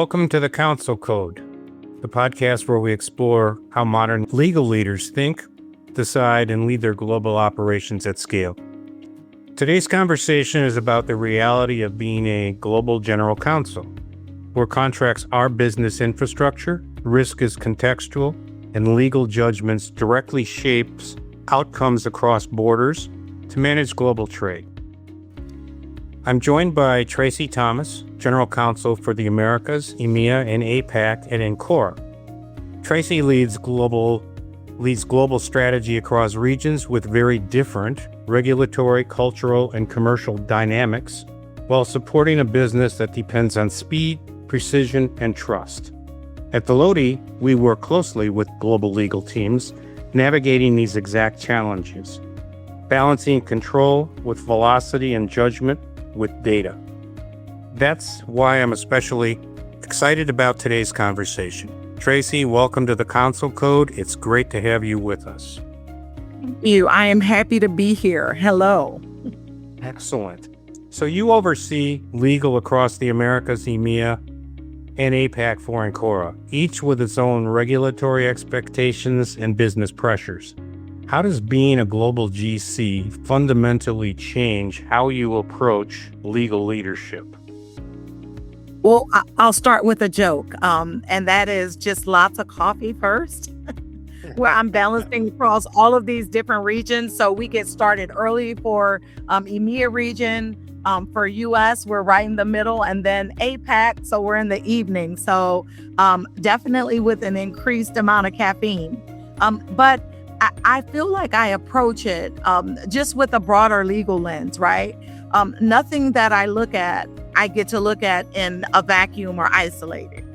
Welcome to the Counsel Code, the podcast where we explore how modern legal leaders think, decide, and lead their global operations at scale. Today's conversation is about the reality of being a global general counsel, where contracts are business infrastructure, risk is contextual, and legal judgments directly shapes outcomes across borders to manage global trade. I'm joined by Tracee Thomas, General Counsel for the Americas, EMEA, and APAC at Incora. Tracee leads global strategy across regions with very different regulatory, cultural, and commercial dynamics, while supporting a business that depends on speed, precision, and trust. At Volody, we work closely with global legal teams, navigating these exact challenges, balancing control with velocity and judgment with data. That's why I'm especially excited about today's conversation. Tracee, welcome to the Counsel Code. It's great to have you with us. Thank you. I am happy to be here. Hello. Excellent. So you oversee legal across the Americas, EMEA, and APAC for Incora, each with its own regulatory expectations and business pressures. How does being a global GC fundamentally change how you approach legal leadership? Well, I'll start with a joke, and that is just lots of coffee first, where I'm balancing across all of these different regions. So we get started early for EMEA region. For US, we're right in the middle, and then APAC, so we're in the evening. So definitely with an increased amount of caffeine. But I feel like I approach it just with a broader legal lens, right? Nothing that I look at, I get to look at in a vacuum or isolated.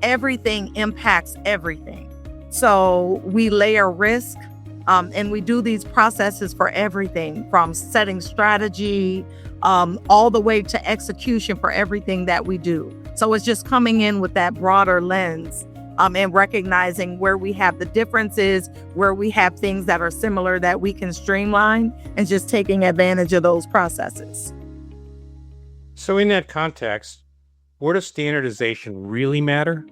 Everything impacts everything. So we layer risk and we do these processes for everything from setting strategy all the way to execution for everything that we do. So it's just coming in with that broader lens. And recognizing where we have the differences, where we have things that are similar that we can streamline, and just taking advantage of those processes. So in that context, where does standardization really matter?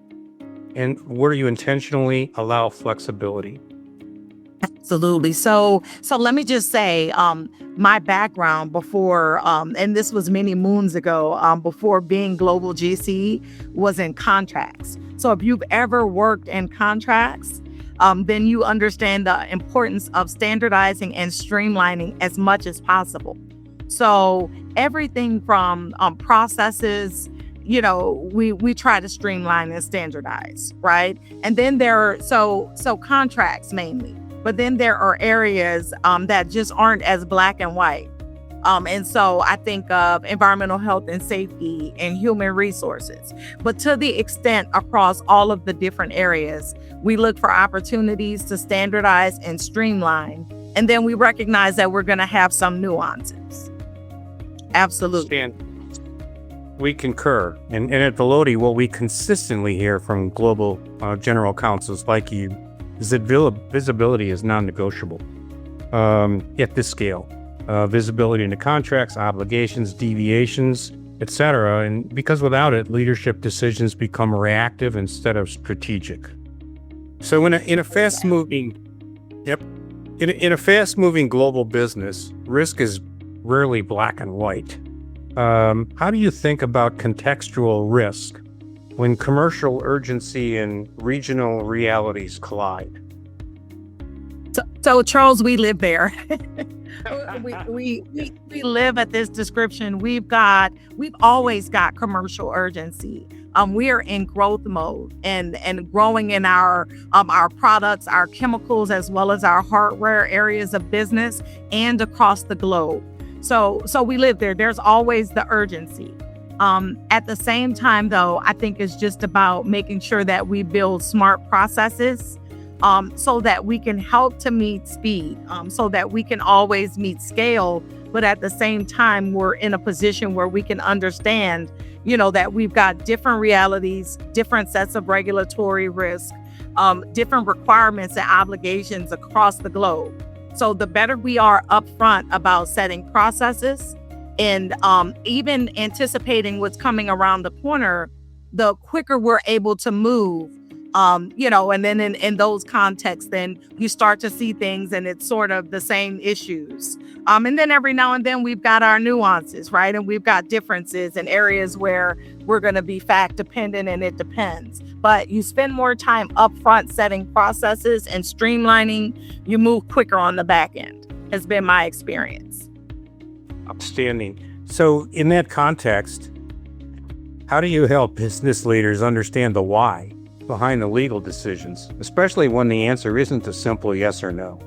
And where do you intentionally allow flexibility? Absolutely. So let me just say, my background before, and this was many moons ago, before being global GC, was in contracts. So if you've ever worked in contracts, then you understand the importance of standardizing and streamlining as much as possible. So everything from processes, we try to streamline and standardize, right? And then there are so contracts mainly. But then there are areas that just aren't as black and white. And so I think of environmental health and safety and human resources. But to the extent across all of the different areas, we look for opportunities to standardize and streamline. And then we recognize that we're going to have some nuances. Absolutely. We concur. And at Volody, what we consistently hear from global general counsels like you is that visibility is non-negotiable at this scale. Visibility into contracts, obligations, deviations, etc. And because without it, leadership decisions become reactive instead of strategic. So in a fast-moving global business, risk is rarely black and white. How do you think about contextual risk when commercial urgency and regional realities collide? So Charles, we live there. we live at this description. We've always got commercial urgency. We are in growth mode and growing in our products, our chemicals, as well as our hardware areas of business and across the globe. So we live there. There's always the urgency. At the same time, though, I think it's just about making sure that we build smart processes so that we can help to meet speed, so that we can always meet scale. But at the same time, we're in a position where we can understand, that we've got different realities, different sets of regulatory risk, different requirements and obligations across the globe. So the better we are upfront about setting processes and even anticipating what's coming around the corner, the quicker we're able to move. And then in those contexts, then you start to see things and it's sort of the same issues. And then every now and then we've got our nuances, right? And we've got differences in areas where we're going to be fact dependent and it depends. But you spend more time upfront setting processes and streamlining, you move quicker on the back end, has been my experience. Outstanding. So in that context, how do you help business leaders understand the why behind the legal decisions, especially when the answer isn't a simple yes or no?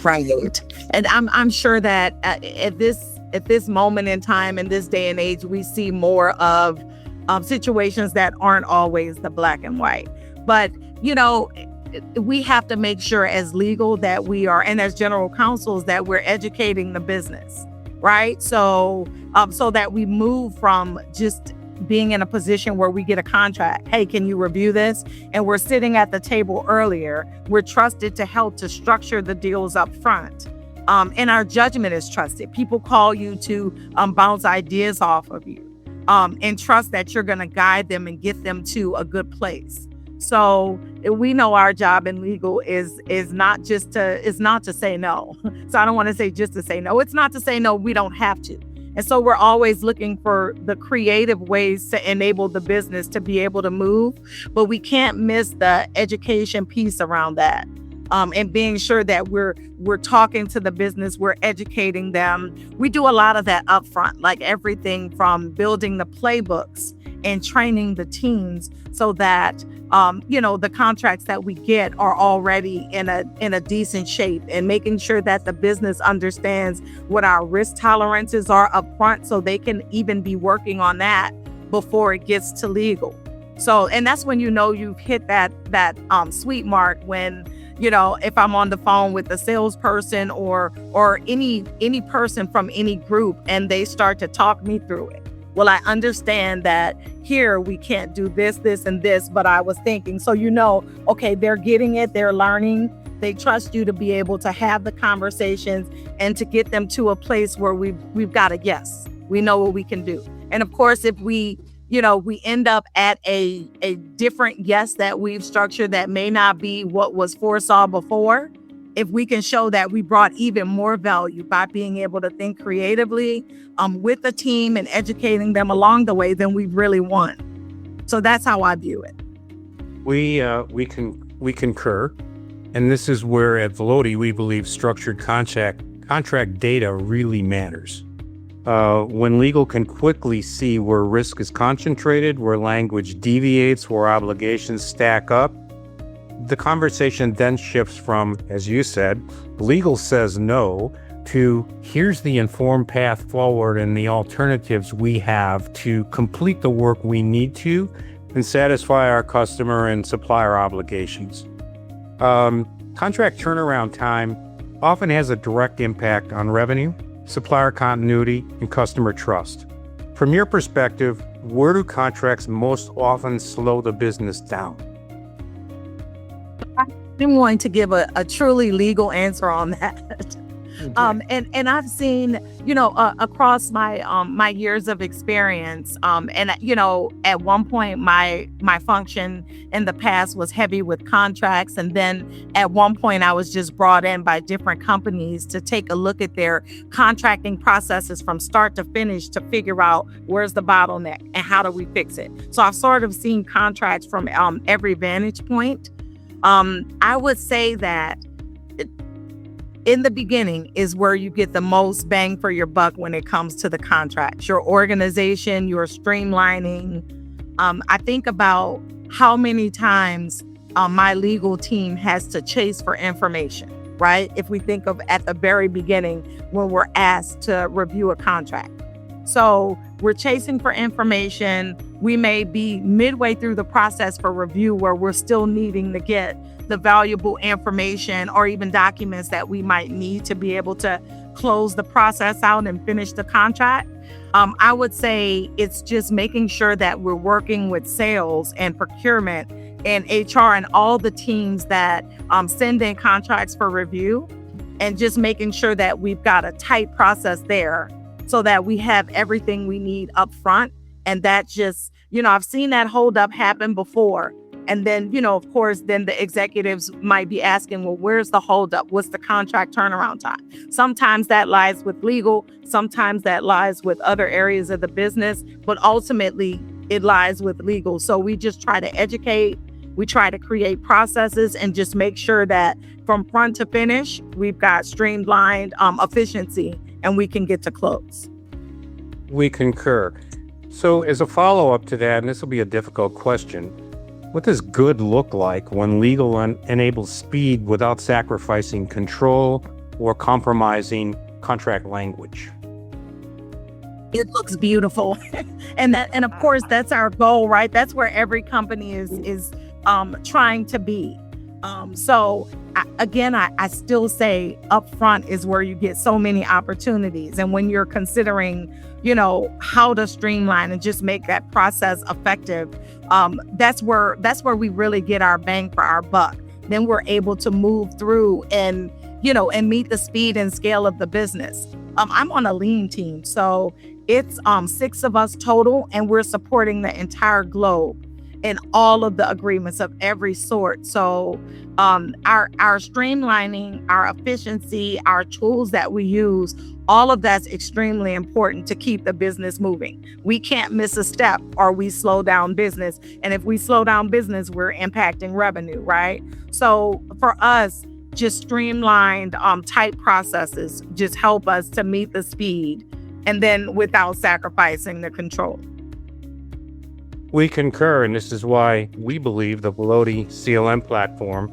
Right. And I'm sure that at this moment in time, in this day and age, we see more of situations that aren't always the black and white. But, we have to make sure as legal that we are, and as general counsels, that we're educating the business, right? So that we move from just being in a position where we get a contract. Hey, can you review this? And we're sitting at the table earlier. We're trusted to help to structure the deals up front. And our judgment is trusted. People call you to bounce ideas off of you and trust that you're going to guide them and get them to a good place. So we know our job in legal is not to say no. So I don't want to say just to say no. It's not to say no, we don't have to. And so we're always looking for the creative ways to enable the business to be able to move, but we can't miss the education piece around that. And being sure that we're talking to the business, we're educating them. We do a lot of that upfront, like everything from building the playbooks and training the teams so that the contracts that we get are already in a decent shape, and making sure that the business understands what our risk tolerances are up front so they can even be working on that before it gets to legal. So, and that's when you've hit that sweet mark when, if I'm on the phone with a salesperson or any person from any group and they start to talk me through it. Well, I understand that here we can't do this, this, and this, but I was thinking, so okay, they're getting it, they're learning, they trust you to be able to have the conversations and to get them to a place where we've got a yes, we know what we can do. And of course, if we end up at a different yes that we've structured that may not be what was foresaw before, if we can show that we brought even more value by being able to think creatively with the team and educating them along the way, then we've really won. So that's how I view it. We concur. And this is where at Volody, we believe structured contract data really matters. When legal can quickly see where risk is concentrated, where language deviates, where obligations stack up, the conversation then shifts from, as you said, legal says no, to here's the informed path forward and the alternatives we have to complete the work we need to and satisfy our customer and supplier obligations. Contract turnaround time often has a direct impact on revenue, supplier continuity, and customer trust. From your perspective, where do contracts most often slow the business down? I'm going to give a truly legal answer on that. Okay. And I've seen, across my years of experience, at one point my function in the past was heavy with contracts. And then at one point I was just brought in by different companies to take a look at their contracting processes from start to finish to figure out where's the bottleneck and how do we fix it. So I've sort of seen contracts from every vantage point. I would say that in the beginning is where you get the most bang for your buck when it comes to the contracts, your organization, your streamlining. I think about how many times my legal team has to chase for information, right? If we think of at the very beginning when we're asked to review a contract. So we're chasing for information. We may be midway through the process for review where we're still needing to get the valuable information or even documents that we might need to be able to close the process out and finish the contract. I would say it's just making sure that we're working with sales and procurement and HR and all the teams that send in contracts for review, and just making sure that we've got a tight process there so that we have everything we need up front. And that just I've seen that holdup happen before. And then, of course, then the executives might be asking, well, where's the holdup? What's the contract turnaround time? Sometimes that lies with legal. Sometimes that lies with other areas of the business. But ultimately, it lies with legal. So we just try to educate. We try to create processes and just make sure that from front to finish, we've got streamlined efficiency and we can get to close. We concur. So as a follow-up to that, and this will be a difficult question, what does good look like when legal enables speed without sacrificing control or compromising contract language? It looks beautiful. and of course, that's our goal, right? That's where every company is trying to be. So I still say upfront is where you get so many opportunities. And when you're considering, how to streamline and just make that process effective, that's where we really get our bang for our buck. Then we're able to move through and meet the speed and scale of the business. I'm on a lean team, so it's 6 of us total, and we're supporting the entire globe in all of the agreements of every sort. So our streamlining, our efficiency, our tools that we use, all of that's extremely important to keep the business moving. We can't miss a step or we slow down business. And if we slow down business, we're impacting revenue, right? So for us, just streamlined tight processes just help us to meet the speed and then without sacrificing the control. We concur, and this is why we believe the Volody CLM platform,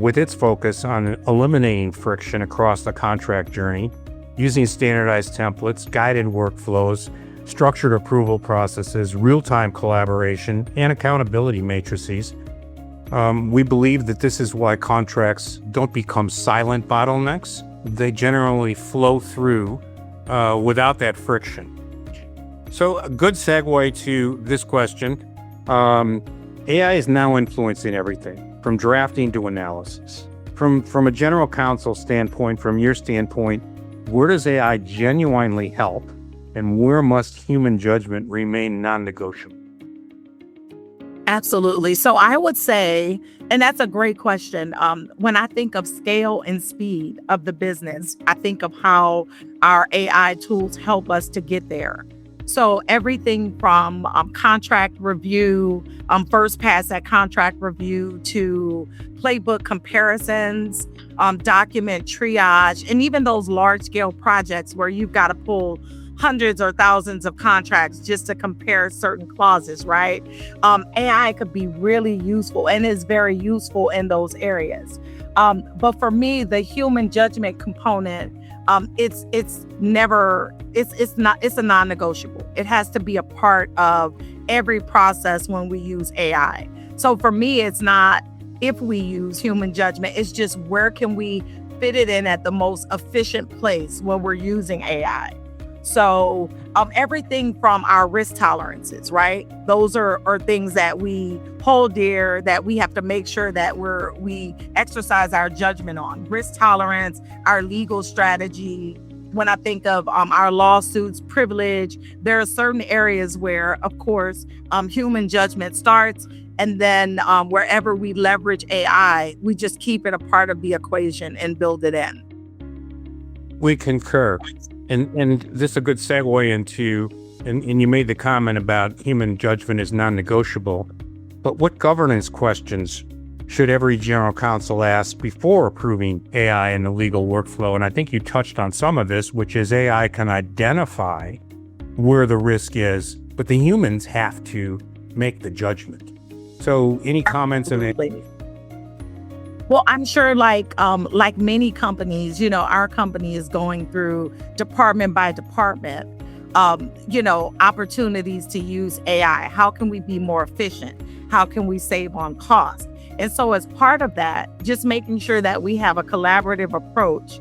with its focus on eliminating friction across the contract journey, using standardized templates, guided workflows, structured approval processes, real-time collaboration, and accountability matrices. We believe that this is why contracts don't become silent bottlenecks. They generally flow through without that friction. So a good segue to this question. AI is now influencing everything from drafting to analysis. From a general counsel standpoint, from your standpoint, where does AI genuinely help and where must human judgment remain non-negotiable? Absolutely. So I would say, and that's a great question. When I think of scale and speed of the business, I think of how our AI tools help us to get there. So everything from contract review, first pass at contract review, to playbook comparisons, document triage, and even those large scale projects where you've got to pull hundreds or thousands of contracts just to compare certain clauses, right? AI could be really useful and is very useful in those areas. But for me, the human judgment component, it's a non-negotiable. It has to be a part of every process when we use AI. So for me, it's not if we use human judgment, it's just where can we fit it in at the most efficient place when we're using AI. So everything from our risk tolerances, right? Those are things that we hold dear, that we have to make sure that we exercise our judgment on. Risk tolerance, our legal strategy. When I think of our lawsuits, privilege, there are certain areas where, of course, human judgment starts. And then wherever we leverage AI, we just keep it a part of the equation and build it in. We concur. And this is a good segue into, and you made the comment about human judgment is non-negotiable, but what governance questions should every general counsel ask before approving AI in the legal workflow? And I think you touched on some of this, which is AI can identify where the risk is, but the humans have to make the judgment. So any comments on that? Well, I'm sure like many companies, our company is going through department by department, opportunities to use AI. How can we be more efficient? How can we save on cost? And so as part of that, just making sure that we have a collaborative approach.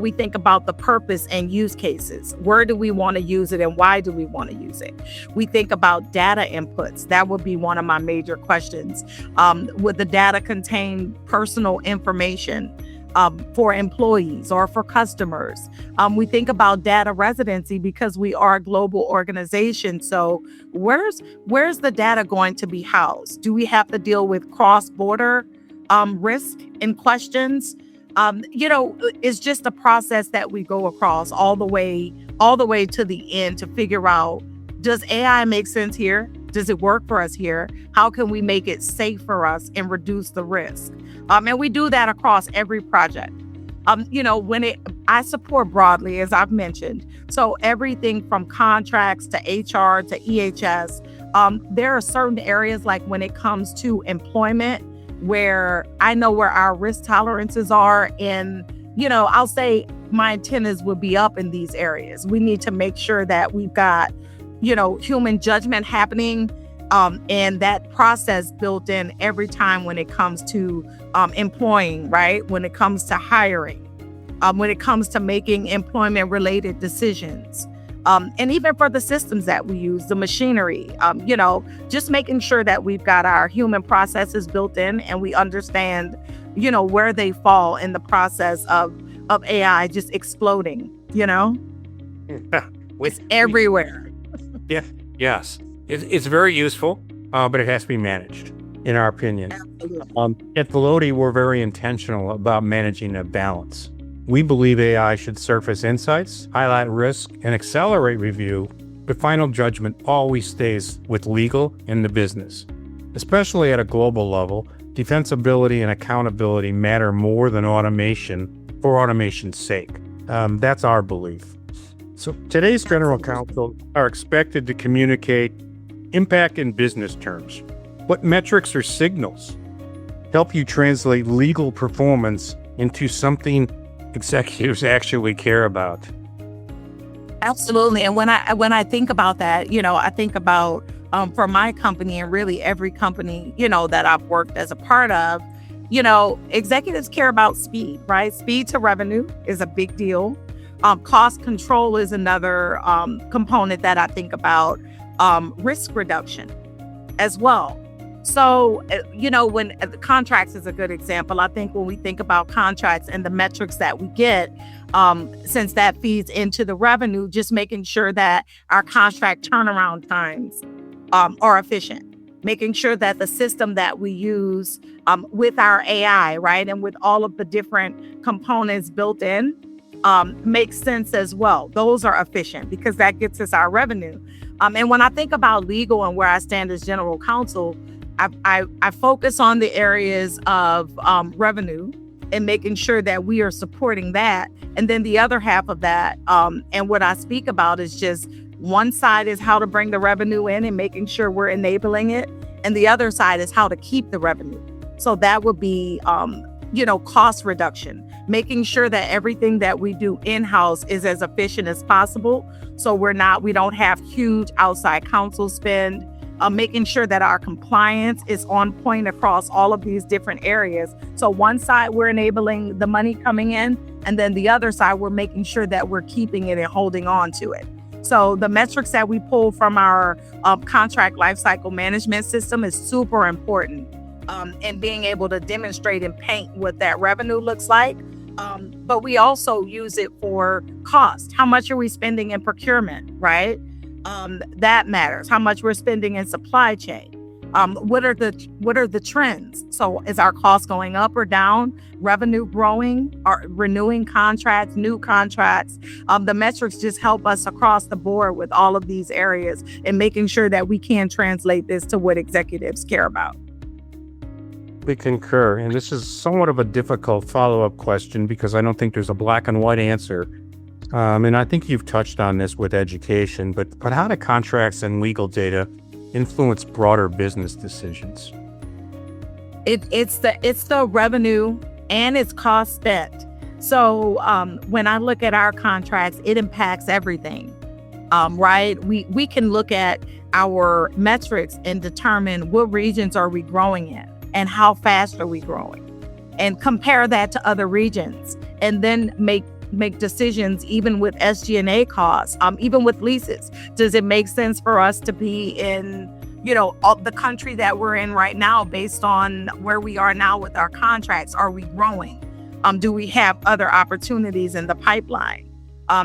We think about the purpose and use cases. Where do we want to use it and why do we want to use it? We think about data inputs. That would be one of my major questions. Would the data contain personal information? for employees or for customers. We think about data residency because we are a global organization. So where's the data going to be housed? Do we have to deal with cross-border risk and questions? It's just a process that we go across all the way to the end to figure out, does AI make sense here? Does it work for us here? How can we make it safe for us and reduce the risk? And we do that across every project. I support broadly, as I've mentioned. So everything from contracts to HR to EHS, there are certain areas like when it comes to employment where I know where our risk tolerances are. And, I'll say my antennas would be up in these areas. We need to make sure that we've got, human judgment happening and that process built in every time when it comes to employing, right? When it comes to hiring, when it comes to making employment related decisions. And even for the systems that we use, the machinery, just making sure that we've got our human processes built in and we understand, where they fall in the process of AI just exploding, It's everywhere. Yeah. Yes. It's very useful, but it has to be managed, in our opinion. Absolutely. At Volody, we're very intentional about managing a balance. We believe AI should surface insights, highlight risk, and accelerate review, but final judgment always stays with legal and the business. Especially at a global level, defensibility and accountability matter more than automation for automation's sake. That's our belief. So today's general counsel are expected to communicate impact in business terms. What metrics or signals help you translate legal performance into something executives actually care about? Absolutely. And when I think about that, I think about for my company and really every company, that I've worked as a part of, executives care about speed, right? Speed to revenue is a big deal. Cost control is another component that I think about. Risk reduction as well. So, when contracts is a good example. I think when we think about contracts and the metrics that we get, since that feeds into the revenue, just making sure that our contract turnaround times are efficient, making sure that the system that we use with our AI, right, and with all of the different components built in, makes sense as well. Those are efficient because that gets us our revenue. And when I think about legal and where I stand as general counsel, I focus on the areas of revenue and making sure that we are supporting that. And then the other half of that, and what I speak about is just one side is how to bring the revenue in and making sure we're enabling it. And the other side is how to keep the revenue. So that would be, cost reduction, making sure that everything that we do in-house is as efficient as possible. So we don't have huge outside counsel spend, making sure that our compliance is on point across all of these different areas. So one side, we're enabling the money coming in, and then the other side, we're making sure that we're keeping it and holding on to it. So the metrics that we pull from our contract lifecycle management system is super important. And being able to demonstrate and paint what that revenue looks like. But we also use it for cost. How much are we spending in procurement, right? That matters. How much we're spending in supply chain. What are the trends? So is our cost going up or down? Revenue growing? Or renewing contracts, new contracts? The metrics just help us across the board with all of these areas and making sure that we can translate this to what executives care about. We concur, and this is somewhat of a difficult follow-up question because I don't think there's a black and white answer. And I think you've touched on this with education, but how do contracts and legal data influence broader business decisions? It's the revenue and it's cost spent. So when I look at our contracts, it impacts everything, right? We can look at our metrics and determine what regions are we growing in and how fast are we growing, and compare that to other regions, and then make decisions even with SG&A costs, even with leases. Does it make sense for us to be in, the country that we're in right now based on where we are now with our contracts? Are we growing? Do we have other opportunities in the pipeline?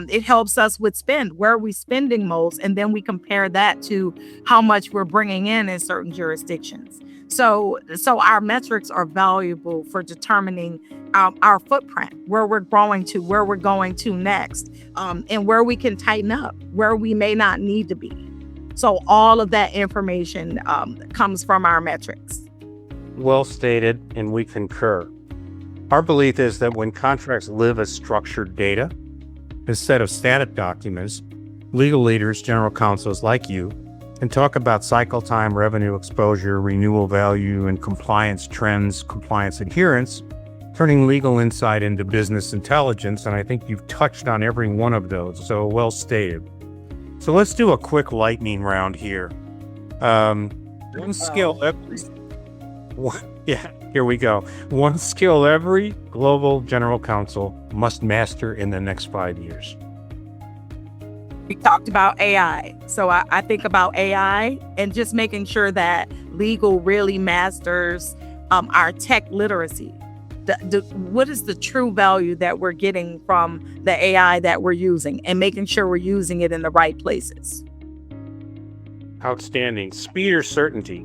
It helps us with spend. Where are we spending most? And then we compare that to how much we're bringing in certain jurisdictions. So our metrics are valuable for determining our footprint, where we're growing to, where we're going to next, and where we can tighten up, where we may not need to be. So all of that information comes from our metrics. Well stated, and we concur. Our belief is that when contracts live as structured data, instead of static documents, legal leaders, general counsels like you, can talk about cycle time, revenue exposure, renewal value, and compliance trends, compliance adherence, turning legal insight into business intelligence. And I think you've touched on every one of those, so well stated. So let's do a quick lightning round here. One skill here we go. One skill every global general counsel must master in the next 5 years. We talked about AI. So I think about AI and just making sure that legal really masters our tech literacy. What is the true value that we're getting from the AI that we're using, and making sure we're using it in the right places. Outstanding. Speed or certainty?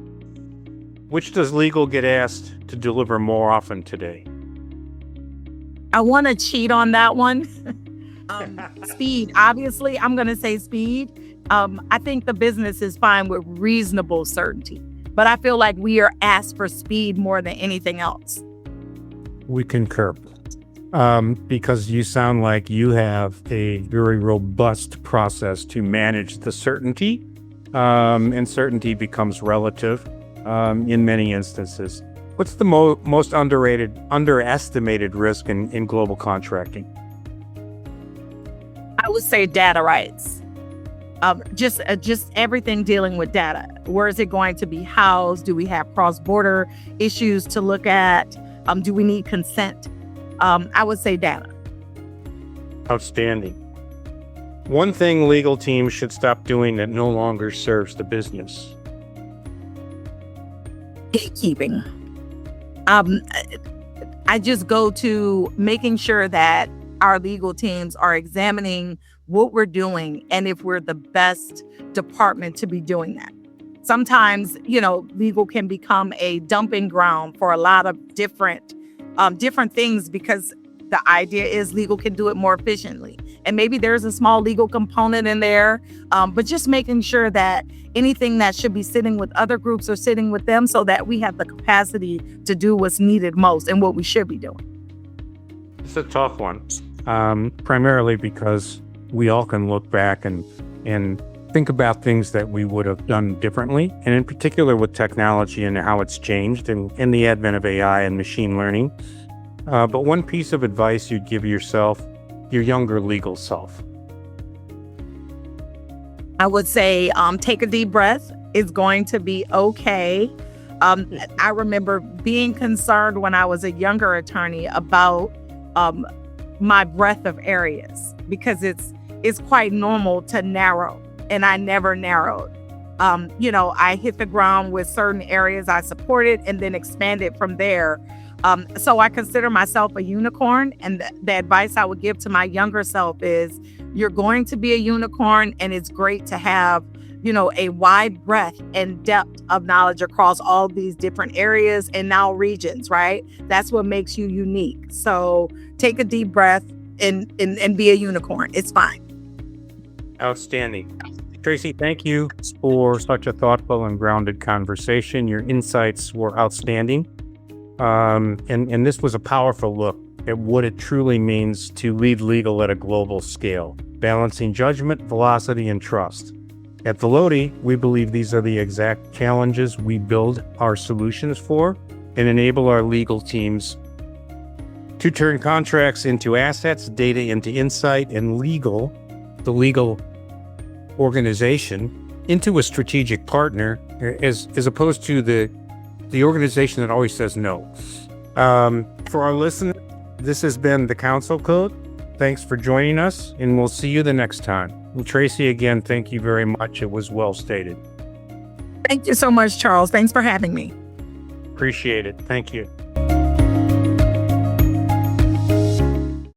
Which does legal get asked to deliver more often today? I want to cheat on that one. Speed. Obviously, I'm going to say speed. I think the business is fine with reasonable certainty, but I feel like we are asked for speed more than anything else. We concur. Because you sound like you have a very robust process to manage the certainty, and certainty becomes relative in many instances. What's the most underestimated risk in global contracting? I would say data rights. Just everything dealing with data. Where is it going to be housed? Do we have cross-border issues to look at? Do we need consent? I would say data. Outstanding. One thing legal teams should stop doing that no longer serves the business. Gatekeeping. I just go to making sure that our legal teams are examining what we're doing and if we're the best department to be doing that. Sometimes, legal can become a dumping ground for a lot of different things, because the idea is legal can do it more efficiently. And maybe there's a small legal component in there, but just making sure that anything that should be sitting with other groups are sitting with them, so that we have the capacity to do what's needed most and what we should be doing. It's a tough one, primarily because we all can look back and think about things that we would have done differently, and in particular with technology and how it's changed and the advent of AI and machine learning. But one piece of advice you'd give yourself, your younger legal self? I would say take a deep breath. It's going to be okay. I remember being concerned when I was a younger attorney about my breadth of areas, because it's quite normal to narrow. And I never narrowed. I hit the ground with certain areas I supported and then expanded from there. So I consider myself a unicorn. And the advice I would give to my younger self is, you're going to be a unicorn, and it's great to have, a wide breadth and depth of knowledge across all these different areas and now regions, right? That's what makes you unique. So take a deep breath and be a unicorn. It's fine. Outstanding. Tracee, thank you for such a thoughtful and grounded conversation. Your insights were outstanding. And this was a powerful look at what it truly means to lead legal at a global scale, balancing judgment, velocity, and trust. At Volody, we believe these are the exact challenges we build our solutions for and enable our legal teams to turn contracts into assets, data into insight, and the legal organization into a strategic partner, as opposed to the organization that always says no. For our listeners, this has been the Counsel Code. Thanks for joining us, and we'll see you the next time. And Tracee, again, thank you very much. It was well stated. Thank you so much, Charles. Thanks for having me. Appreciate it. Thank you.